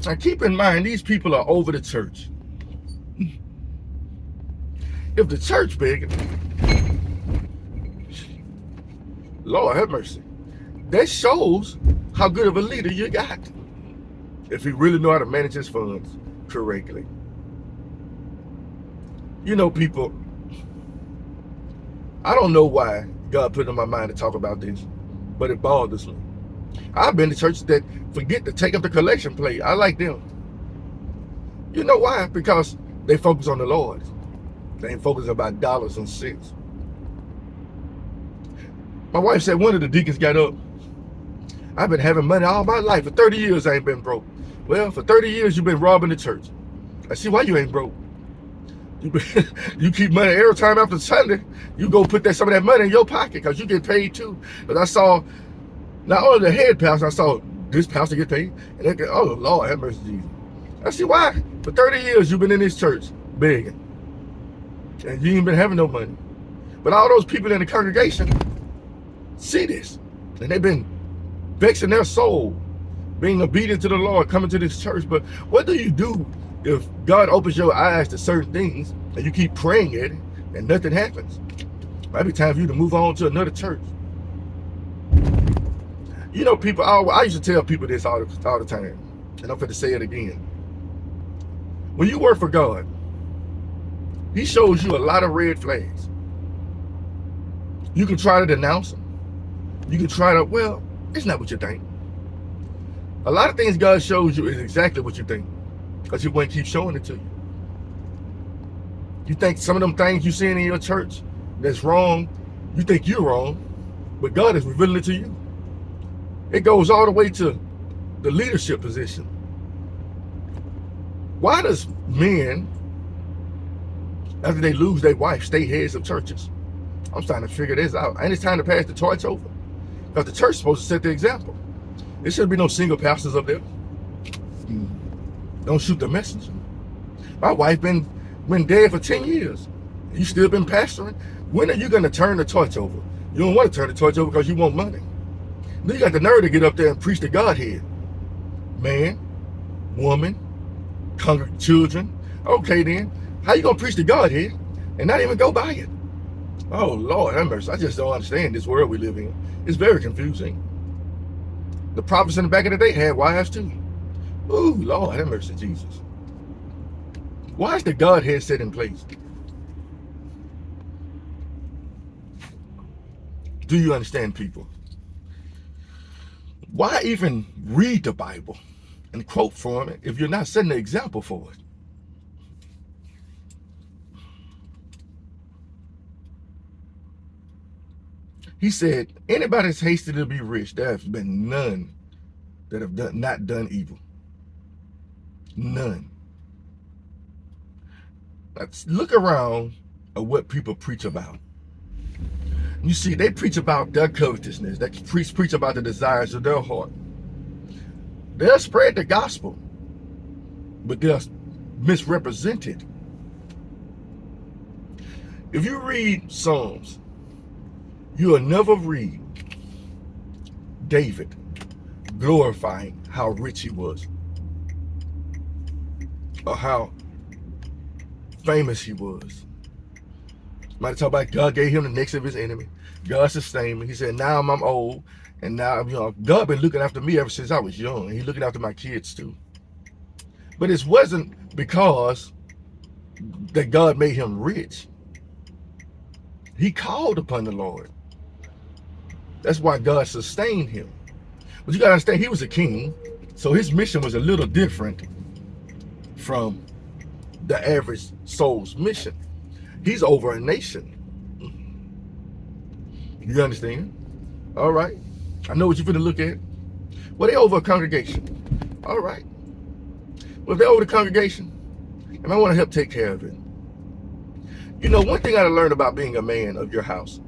Now keep in mind, these people are over the church. If the church big, Lord have mercy, that shows how good of a leader you got. If he really know how to manage his funds correctly. You know, people, I don't know why God put it in my mind to talk about this, but it bothers me. I've been to churches that forget to take up the collection plate. I like them. You know why? Because they focus on the Lord. They ain't focused about dollars and cents. My wife said one of the deacons got up. I've been having money all my life. For 30 years, I ain't been broke. Well, for 30 years, you've been robbing the church. I see why you ain't broke. You keep money every time after Sunday. You go put some of that money in your pocket because you get paid too. But I saw not only the head pastor, I saw this pastor get paid. And they go, oh, Lord, have mercy, Jesus. I see why. For 30 years, you've been in this church begging. And you ain't been having no money. But all those people in the congregation see this. And they've been vexing their soul, being obedient to the Lord, coming to this church. But what do you do if God opens your eyes to certain things and you keep praying it and nothing happens? Might be time for you to move on to another church. You know, people, I used to tell people this all the time, and I'm going to say it again. When you work for God, He shows you a lot of red flags. You can try to denounce them. You can try to, well, it's not what you think. A lot of things God shows you is exactly what you think, because He won't keep showing it to you. You think some of them things you seeing in your church that's wrong, you think you're wrong, but God is revealing it to you. It goes all the way to the leadership position. Why does men, after they lose their wife, stay heads of churches? I'm starting to figure this out. And it's time to pass the torch over. Because the church is supposed to set the example. There shouldn't be no single pastors up there. Don't shoot the messenger. My wife been dead for 10 years. You still been pastoring? When are you going to turn the torch over? You don't want to turn the torch over because you want money. Then you got the nerve to get up there and preach the Godhead. Man, woman, children. Okay then, how you going to preach the Godhead and not even go by it? Oh Lord have mercy. I just don't understand this world we live in. It's very confusing. The prophets in the back of the day had wives too. Ooh, Lord have mercy, Jesus. Why is the Godhead set in place? Do you understand, people? Why even read the Bible and quote from it if you're not setting an example for it? He said, anybody that's hasty to be rich, there has been none that have not done evil. None. Let's look around at what people preach about. You see, they preach about their covetousness. They preach about the desires of their heart. They'll spread the gospel, but they'll misrepresent it. If you read Psalms, you'll never read David glorifying how rich he was, or how famous he was. Might talk about God gave him the necks of his enemy. God sustained me. He said, now I'm old, and now God been looking after me ever since I was young. And He's looking after my kids too. But it wasn't because that God made him rich. He called upon the Lord. That's why God sustained him. But you gotta understand, he was a king, so his mission was a little different from the average soul's mission. He's over a nation. You understand? All right. I know what you're finna look at. Well, they over a congregation. All right. Well, if they're over the congregation, and I want to help take care of it. You know, one thing I learned about being a man of your house,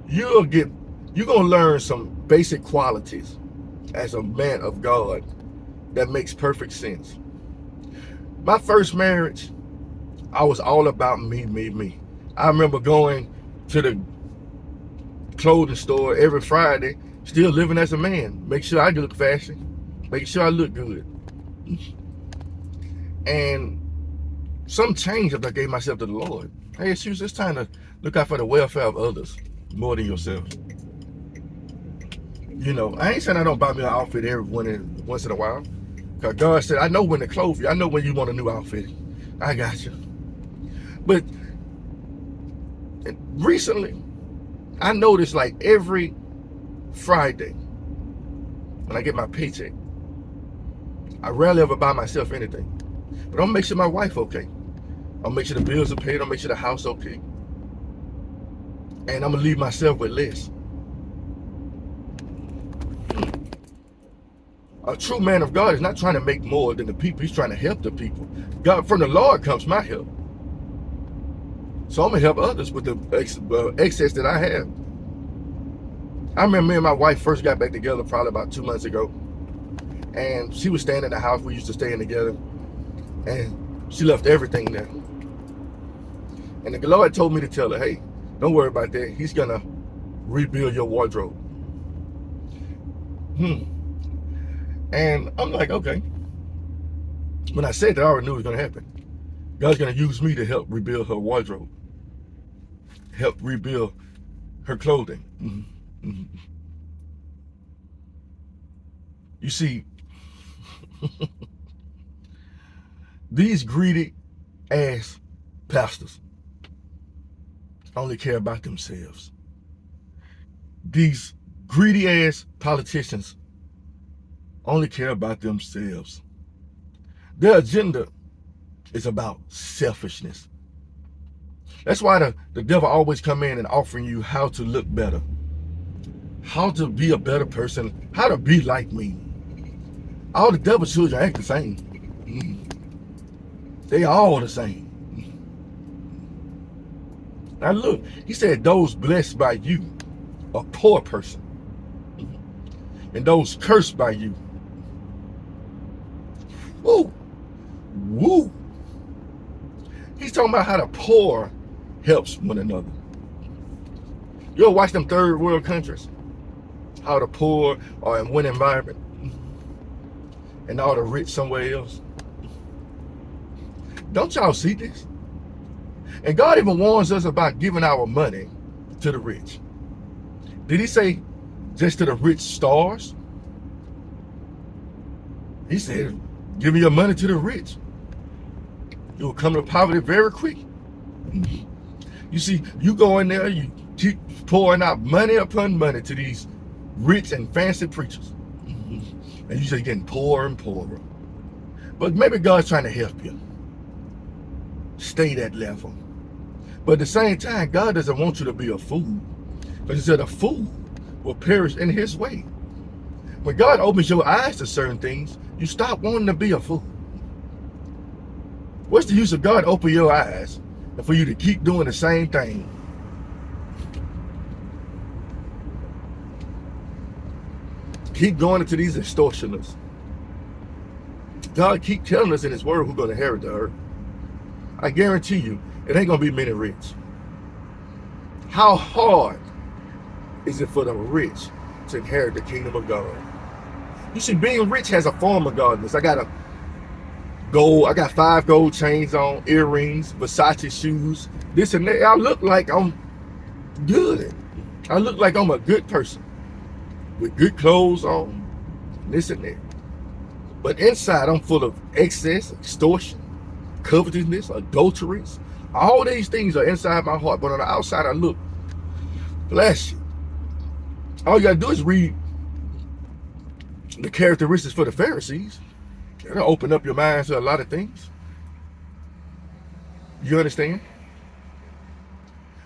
you're gonna learn some basic qualities as a man of God that makes perfect sense. My first marriage, I was all about me. I remember going to the clothing store every Friday Still living as a man. Make sure I look fashion. Make sure I look good. And some change after I gave myself to the Lord. Hey, it's time to look out for the welfare of others more than yourself. You know, I ain't saying I don't buy me an outfit once in a while. Because God said, I know when to clothe you. I know when you want a new outfit. I got you. But recently, I noticed like every Friday when I get my paycheck, I rarely ever buy myself anything. But I'll make sure my wife okay. I'll make sure the bills are paid. I'll make sure the house okay. And I'm going to leave myself with less. A true man of God is not trying to make more than the people. He's trying to help the people. God, from the Lord comes my help. So I'm going to help others with the excess that I have. I remember me and my wife first got back together probably about 2 months ago. And she was staying in the house we used to stay in together. And she left everything there. And the Lord told me to tell her, hey, don't worry about that. He's going to rebuild your wardrobe. And I'm like, okay. When I said that, I already knew it was going to happen. God's going to use me to help rebuild her wardrobe. Help rebuild her clothing. You see, these greedy ass pastors only care about themselves. These greedy ass politicians only care about themselves. Their agenda is about selfishness. That's why the devil always come in and offering you how to look better, how to be a better person, how to be like me. All the devil's children act the same. They all the same. Now look, he said those blessed by you, a poor person, and those cursed by you. Woo, woo. He's talking about how the poor helps one another. You ever watch them third world countries? How the poor are in one environment and all the rich somewhere else. Don't y'all see this? And God even warns us about giving our money to the rich. Did he say just to the rich stars? He said, give your money to the rich. You will come to poverty very quick. You see, you go in there, you keep pouring out money upon money to these rich and fancy preachers. And you say getting poorer and poorer. But maybe God's trying to help you stay that level. But at the same time, God doesn't want you to be a fool. But he said a fool will perish in his way. When God opens your eyes to certain things, you stop wanting to be a fool. What's the use of God open your eyes and for you to keep doing the same thing? Keep going into these extortioners. God keep telling us in his word who's going to inherit the earth. I guarantee you, it ain't going to be many rich. How hard is it for the rich to inherit the kingdom of God? You see, being rich has a form of godliness. I got 5 gold chains on, earrings, Versace shoes, this and that. I look like I'm good. I look like I'm a good person with good clothes on, this and that. But inside, I'm full of excess, extortion, covetousness, adulteries. All these things are inside my heart, but on the outside, I look flashy. All you gotta do is read the characteristics for the Pharisees. It'll open up your mind to a lot of things. You understand?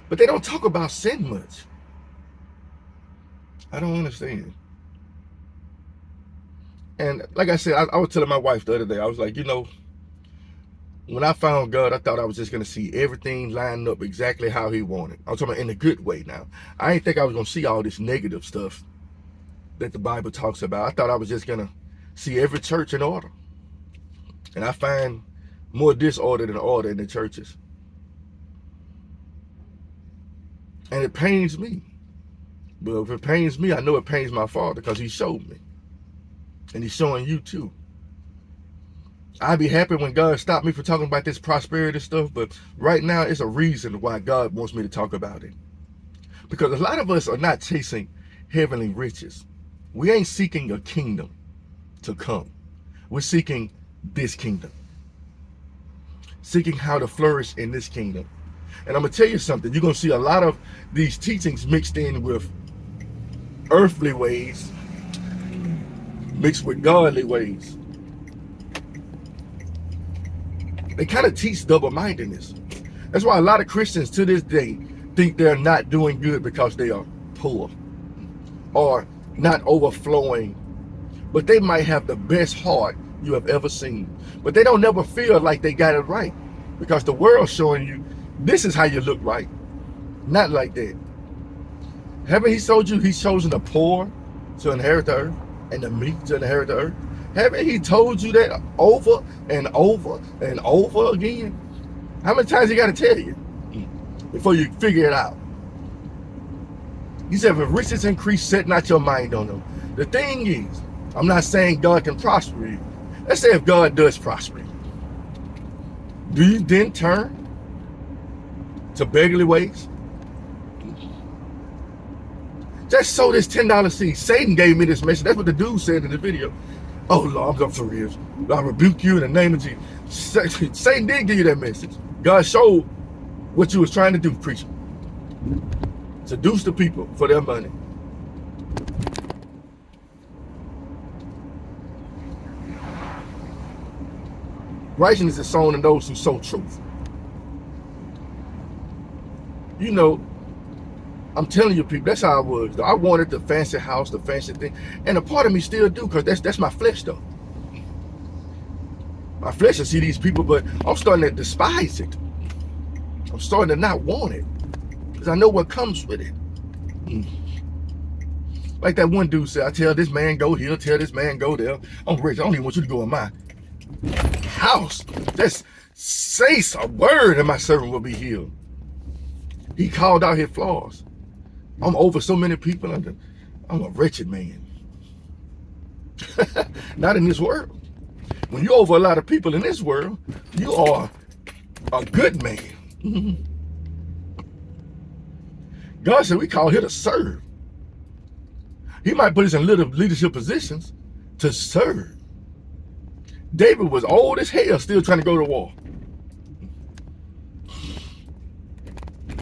But they don't talk about sin much. I don't understand. And like I said, I was telling my wife the other day, I was like, you know, when I found God, I thought I was just going to see everything lined up exactly how he wanted. I'm talking about in a good way now. I didn't think I was going to see all this negative stuff that the Bible talks about. I thought I was just going to see every church in order. And I find more disorder than order in the churches. And it pains me. But if it pains me, I know it pains my Father because he showed me. And he's showing you too. I'd be happy when God stopped me from talking about this prosperity stuff, but right now it's a reason why God wants me to talk about it. Because a lot of us are not chasing heavenly riches. We ain't seeking a kingdom to come. We're seeking this kingdom. Seeking how to flourish in this kingdom. And I'm going to tell you something. You're going to see a lot of these teachings mixed in with earthly ways, mixed with godly ways. They kind of teach double-mindedness. That's why a lot of Christians to this day think they're not doing good because they are poor or not overflowing. But they might have the best heart you have ever seen. But they don't never feel like they got it right because the world's showing you this is how you look right. Not like that. Haven't he told you he's chosen the poor to inherit the earth and the meek to inherit the earth? Haven't he told you that over and over and over again? How many times he got to tell you before you figure it out? He said, if riches increase, set not your mind on them. The thing is, I'm not saying God can prosper you. Let's say if God does prosper you. Do you then turn to beggarly ways? Just sow this $10 seed. Satan gave me this message. That's what the dude said in the video. Oh, Lord, I'm for real. I rebuke you in the name of Jesus. Satan did give you that message. God showed what you was trying to do, preacher. Seduce the people for their money. Righteousness is sown in those who sow truth. You know, I'm telling you, people, that's how I was. I wanted the fancy house, the fancy thing. And a part of me still do, because that's my flesh, though. My flesh will see these people, but I'm starting to despise it. I'm starting to not want it, because I know what comes with it. Like that one dude said, I tell this man go here, tell this man go there. I'm rich. I don't even want you to go in my house. Just say a word and my servant will be healed. He called out his flaws. I'm over so many people. I'm a wretched man. Not in this world. When you're over a lot of people in this world, you are a good man. God said we call here to serve. He might put us in little leadership positions to serve. David was old as hell, still trying to go to war.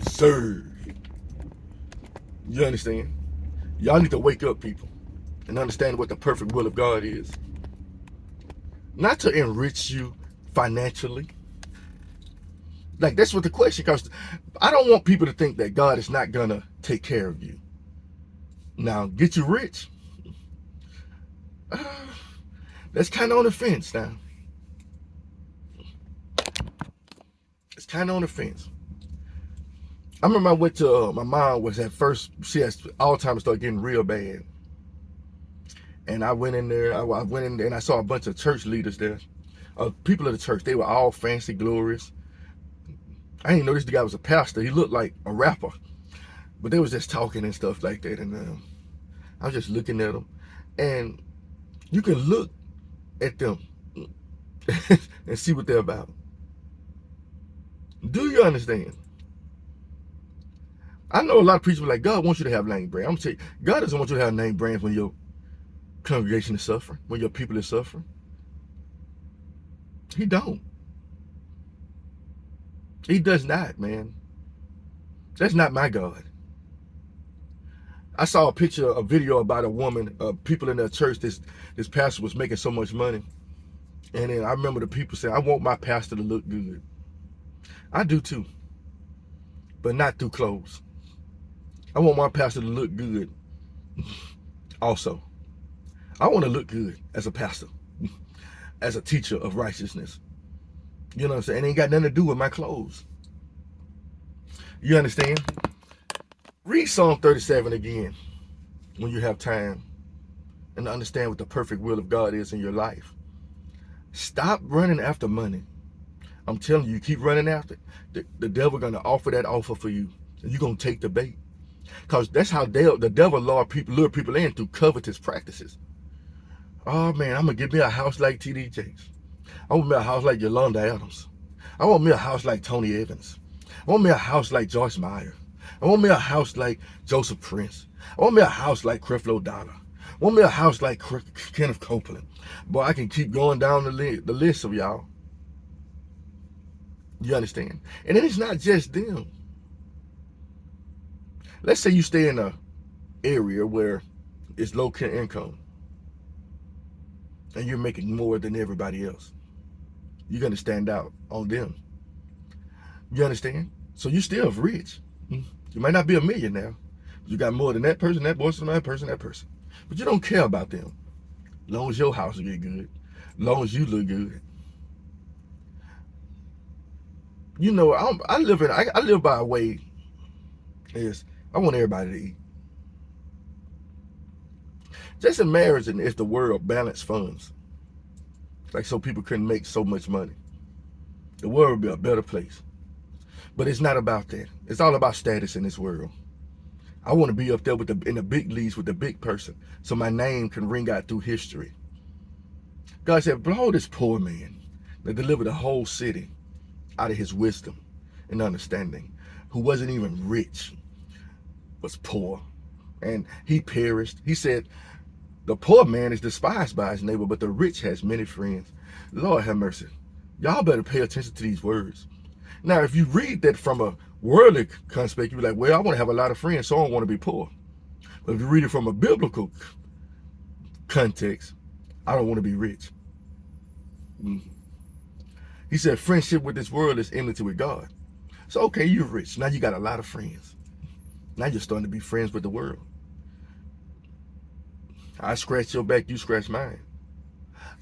Serve. You understand? Y'all need to wake up, people, and understand what the perfect will of God is. Not to enrich you financially. Like, that's what the question comes. I don't want people to think that God is not gonna take care of you. Now, get you rich. That's kind of on the fence now. It's kind of on the fence. I remember I went to, my mom was at first, she has Alzheimer's started getting real bad. And I went in there, I went in there and I saw a bunch of church leaders there. People of the church, they were all fancy, glorious. I didn't know this guy was a pastor. He looked like a rapper. But they was just talking and stuff like that. And I was just looking at them. And you can look at them and see what they're about. Do you understand? I know a lot of preachers are like, God wants you to have name brand. I'm going to tell you, God doesn't want you to have name brands when your congregation is suffering, when your people is suffering. He don't. He does not, man. That's not my God. I saw a video about a woman, people in their church, this pastor was making so much money. And then I remember the people saying, I want my pastor to look good. I do too, but not through clothes. I want my pastor to look good also. I want to look good as a pastor, as a teacher of righteousness. You know what I'm saying? It ain't got nothing to do with my clothes. You understand? Read Psalm 37 again when you have time and understand what the perfect will of God is in your life. Stop running after money. I'm telling you, you keep running after it, the devil going to offer that offer for you, and you're going to take the bait. Because that's how the devil lure people in through covetous practices. Oh man, I'm gonna get me a house like T.D. Jakes. I want me a house like Yolanda Adams. I want me a house like Tony Evans. I want me a house like Joyce Meyer. I want me a house like Joseph Prince. I want me a house like Creflo Dollar. I want me a house like Kenneth Copeland. Boy, I can keep going down the list of y'all. You understand? And then it's not just them. Let's say you stay in an area where it's low income and you're making more than everybody else. You're going to stand out on them. You understand? So you're still rich. You might not be a millionaire. You got more than that person, that person, that person, that person. But you don't care about them. As long as your house get good. As long as you look good. You know, I live by a way is I want everybody to eat. Just imagine if the world balanced funds. Like so people couldn't make so much money. The world would be a better place. But it's not about that. It's all about status in this world. I want to be up there in the big leagues with the big person so my name can ring out through history. God said, behold this poor man that delivered the whole city out of his wisdom and understanding, who wasn't even rich, was poor, and he perished. He said, the poor man is despised by his neighbor, but the rich has many friends. Lord have mercy. Y'all better pay attention to these words. Now, if you read that from a worldly context, you're like, well, I want to have a lot of friends, so I don't want to be poor. But if you read it from a biblical context, I don't want to be rich. He said, friendship with this world is enmity with God. So, okay, you're rich. Now you got a lot of friends. Now you're starting to be friends with the world. I scratch your back, you scratch mine.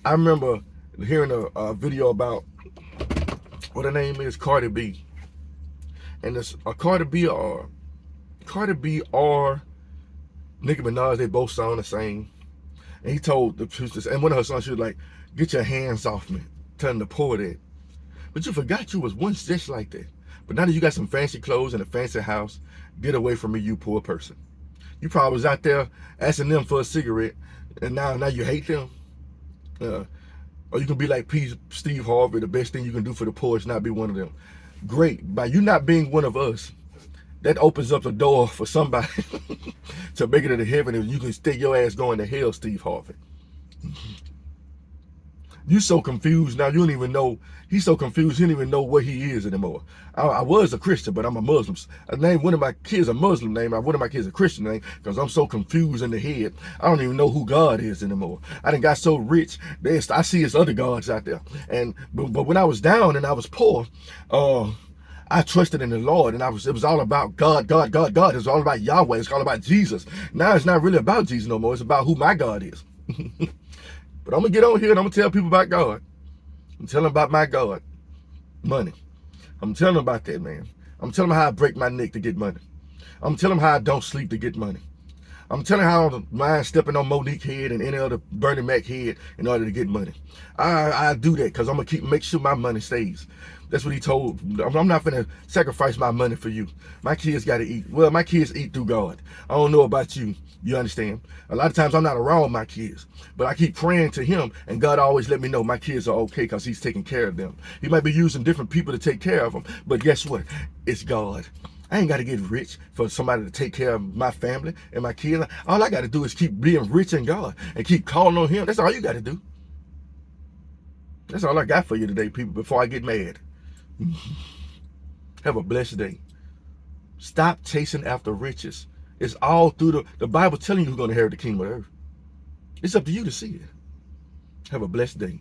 I remember hearing a video about what her name is, Cardi B. And this Cardi B or Nicki Minaj, they both sound the same. And he told and one of her songs, she was like, get your hands off me, telling the poor that. But you forgot you was once just like that. But now that you got some fancy clothes and a fancy house, get away from me, you poor person. You probably was out there asking them for a cigarette, and now you hate them. Or you can be like Steve Harvey, the best thing you can do for the poor is not be one of them. Great. By you not being one of us, that opens up the door for somebody to make it into heaven, and you can stay your ass going to hell, Steve Harvey. You so confused now, you don't even know. He's so confused, he don't even know what he is anymore. I was a Christian, but I'm a Muslim. I named one of my kids a Muslim name. One of my kids a Christian name because I'm so confused in the head. I don't even know who God is anymore. I done got so rich, I see his other gods out there. But when I was down and I was poor, I trusted in the Lord, and it was all about God. It was all about Yahweh. It's all about Jesus. Now it's not really about Jesus no more. It's about who my God is. But I'm going to get on here and I'm going to tell people about God. I'm telling them about my God. Money. I'm telling them about that, man. I'm telling them how I break my neck to get money. I'm telling them how I don't sleep to get money. I'm telling how mine stepping on Monique head and any other Bernie Mac head in order to get money. I do that because I'm going to make sure my money stays. That's what he told. I'm not going to sacrifice my money for you. My kids got to eat. Well, my kids eat through God. I don't know about you. You understand? A lot of times I'm not around my kids, but I keep praying to him, and God always let me know my kids are okay because he's taking care of them. He might be using different people to take care of them, but guess what? It's God. I ain't got to get rich for somebody to take care of my family and my kids. All I got to do is keep being rich in God and keep calling on him. That's all you got to do. That's all I got for you today, people, before I get mad. Have a blessed day. Stop chasing after riches. It's all through the Bible telling you who's going to inherit the kingdom of earth. It's up to you to see it. Have a blessed day.